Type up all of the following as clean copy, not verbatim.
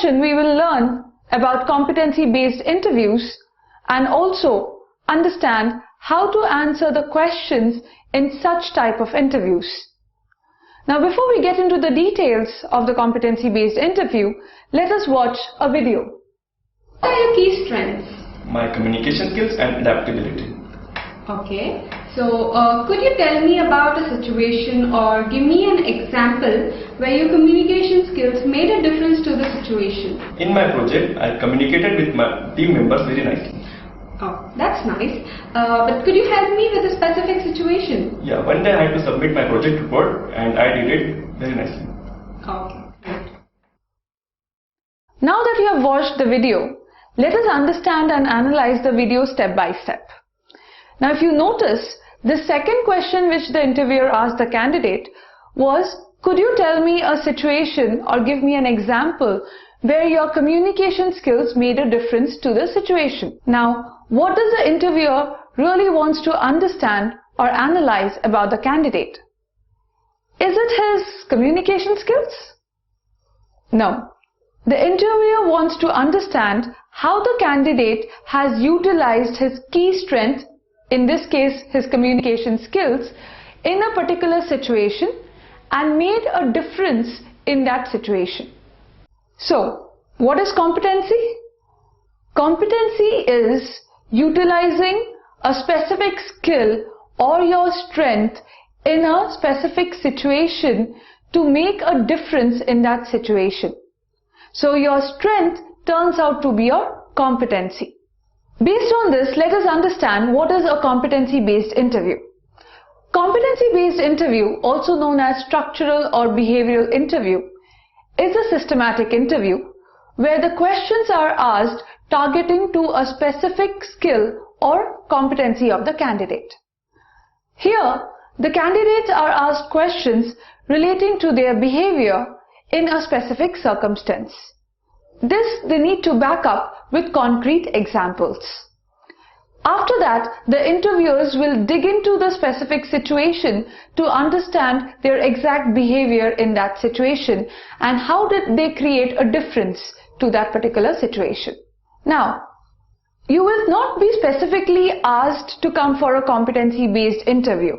session, we will learn about competency-based interviews and also understand how to answer the questions in such type of interviews. Now, before we get into the details of the competency-based interview, let us watch a video. What are your key strengths? My communication skills and adaptability. Okay. So, could you tell me about a situation or give me an example where your communication skills made a difference to the situation? In my project, I communicated with my team members very nicely. Oh, that's nice. But could you help me with a specific situation? Yeah, one day I had to submit my project report and I did it very nicely. Okay. Now that you have watched the video, let us understand and analyze the video step by step. Now, if you notice, the second question which the interviewer asked the candidate was, could you tell me a situation or give me an example where your communication skills made a difference to the situation? Now, what does the interviewer really wants to understand or analyze about the candidate? Is it his communication skills? No. The interviewer wants to understand how the candidate has utilized his key strength, in this case his communication skills, in a particular situation and made a difference in that situation. So, what is competency? Competency is utilizing a specific skill or your strength in a specific situation to make a difference in that situation. So your strength turns out to be your competency. Based on this, let us understand what is a competency-based interview. Competency-based interview, also known as structural or behavioral interview, is a systematic interview where the questions are asked targeting to a specific skill or competency of the candidate. Here, the candidates are asked questions relating to their behavior in a specific circumstance. This they need to back up with concrete examples. After that, the interviewers will dig into the specific situation to understand their exact behavior in that situation and how did they create a difference to that particular situation. Now, you will not be specifically asked to come for a competency-based interview.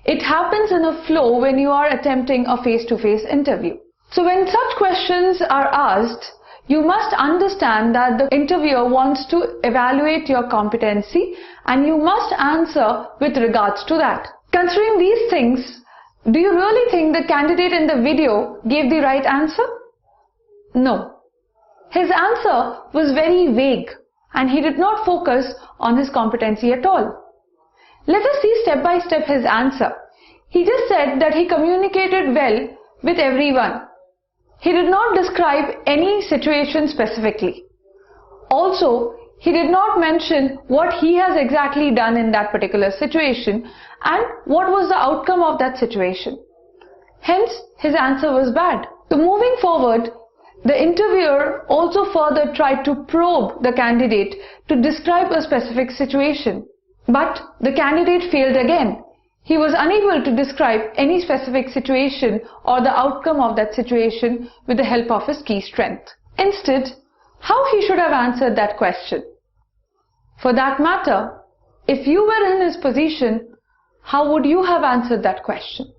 It happens in a flow when you are attempting a face-to-face interview. So when such questions are asked, you must understand that the interviewer wants to evaluate your competency and you must answer with regards to that. Considering these things, do you really think the candidate in the video gave the right answer? No. His answer was very vague and he did not focus on his competency at all. Let us see step by step his answer. He just said that he communicated well with everyone. He did not describe any situation specifically. Also, he did not mention what he has exactly done in that particular situation and what was the outcome of that situation. Hence, his answer was bad. So moving forward, the interviewer also further tried to probe the candidate to describe a specific situation. But the candidate failed again. He was unable to describe any specific situation or the outcome of that situation with the help of his key strength. Instead, how he should have answered that question? For that matter, if you were in his position, how would you have answered that question?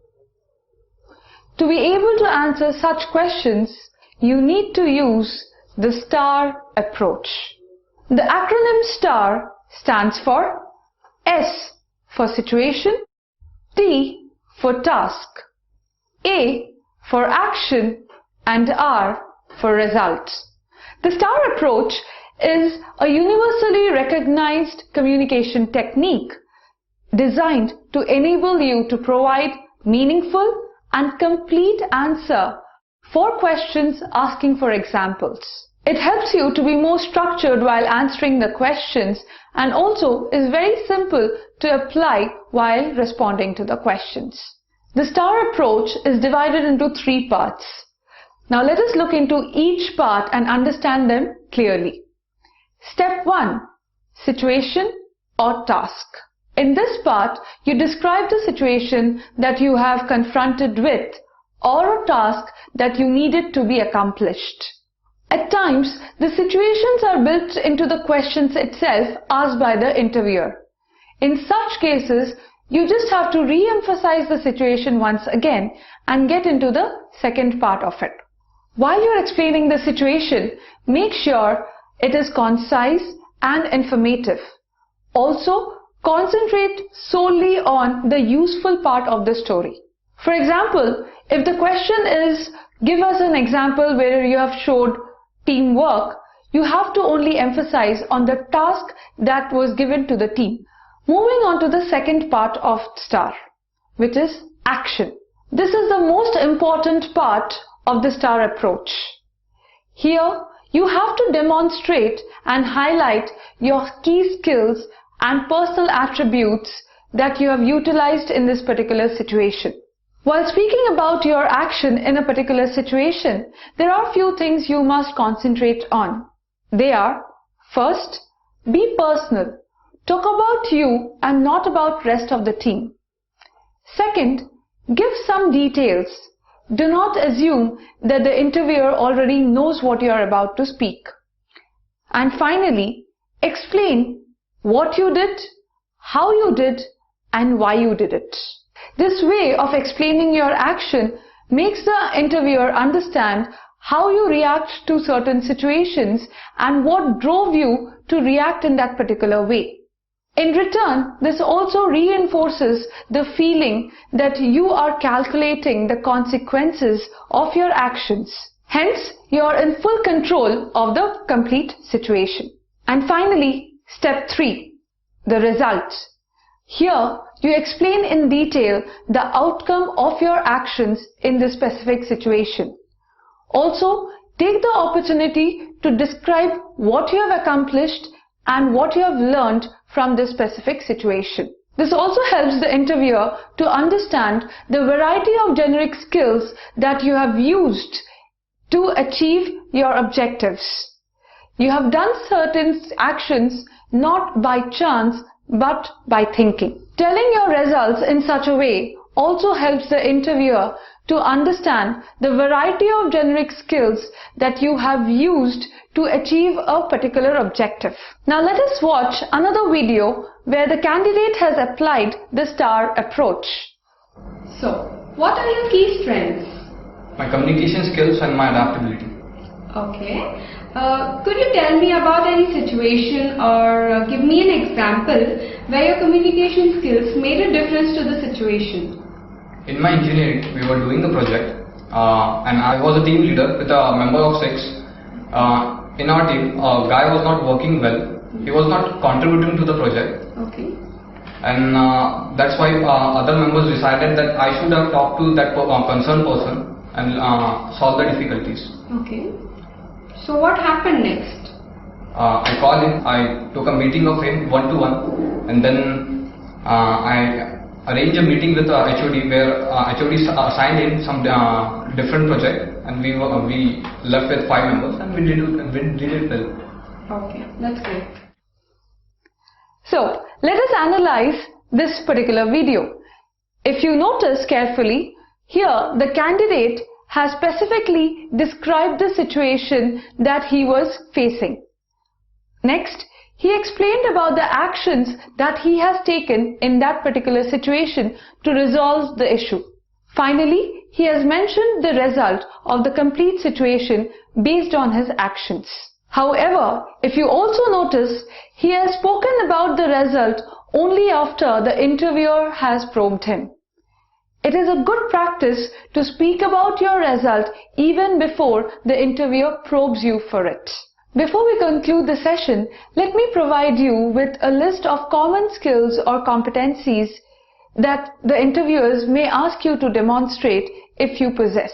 To be able to answer such questions, you need to use the STAR approach. The acronym STAR stands for S for situation, T for task, A for action, and R for result. The STAR approach is a universally recognized communication technique designed to enable you to provide meaningful and complete answer for questions asking for examples. It helps you to be more structured while answering the questions and also is very simple to apply while responding to the questions. The STAR approach is divided into 3 parts. Now let us look into each part and understand them clearly. Step 1. Situation or task. In this part, you describe the situation that you have confronted with or a task that you needed to be accomplished. At times, the situations are built into the questions itself asked by the interviewer. In such cases, you just have to re-emphasize the situation once again and get into the second part of it. While you're explaining the situation, make sure it is concise and informative. Also, concentrate solely on the useful part of the story. For example, if the question is, give us an example where you have showed teamwork, you have to only emphasize on the task that was given to the team. Moving on to the second part of STAR, which is action. This is the most important part of the STAR approach. Here, you have to demonstrate and highlight your key skills and personal attributes that you have utilized in this particular situation. While speaking about your action in a particular situation, there are few things you must concentrate on. They are, first, be personal. Talk about you and not about rest of the team. Second, give some details. Do not assume that the interviewer already knows what you are about to speak. And finally, explain what you did, how you did, and why you did it. This way of explaining your action makes the interviewer understand how you react to certain situations and what drove you to react in that particular way. In return, this also reinforces the feeling that you are calculating the consequences of your actions. Hence, you are in full control of the complete situation. And finally, step 3, the result. Here, you explain in detail the outcome of your actions in this specific situation. Also, take the opportunity to describe what you have accomplished and what you have learned from this specific situation. This also helps the interviewer to understand the variety of generic skills that you have used to achieve your objectives. You have done certain actions not by chance but by thinking. Telling your results in such a way also helps the interviewer to understand the variety of generic skills that you have used to achieve a particular objective. Now let us watch another video where the candidate has applied the STAR approach. So, what are your key strengths? My communication skills and my adaptability. Okay. Could you tell me about any situation or give me an example where your communication skills made a difference to the situation? In my engineering, we were doing a project and I was a team leader with a member of 6. In our team, a guy was not working well. He was not contributing to the project. Okay. And that's why other members decided that I should have talked to that concerned person and solve the difficulties. Okay. So what happened next? I called him, I took a meeting of him one-to-one, and then I arranged a meeting with HOD where HOD assigned him some different project, and we left with 5 members and we did it well. Okay, that's great. So, let us analyze this particular video. If you notice carefully, here the candidate has specifically described the situation that he was facing. Next, he explained about the actions that he has taken in that particular situation to resolve the issue. Finally, he has mentioned the result of the complete situation based on his actions. However, if you also notice, he has spoken about the result only after the interviewer has probed him. It is a good practice to speak about your result even before the interviewer probes you for it. Before we conclude the session, let me provide you with a list of common skills or competencies that the interviewers may ask you to demonstrate if you possess.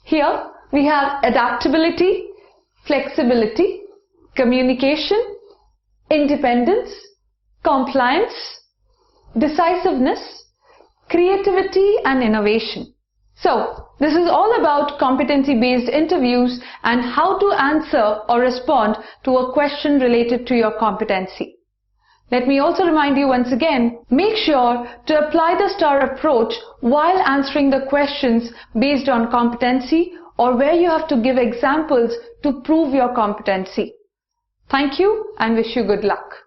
Here we have adaptability, flexibility, communication, independence, compliance, decisiveness, creativity and innovation. So, this is all about competency-based interviews and how to answer or respond to a question related to your competency. Let me also remind you once again, make sure to apply the STAR approach while answering the questions based on competency or where you have to give examples to prove your competency. Thank you and wish you good luck.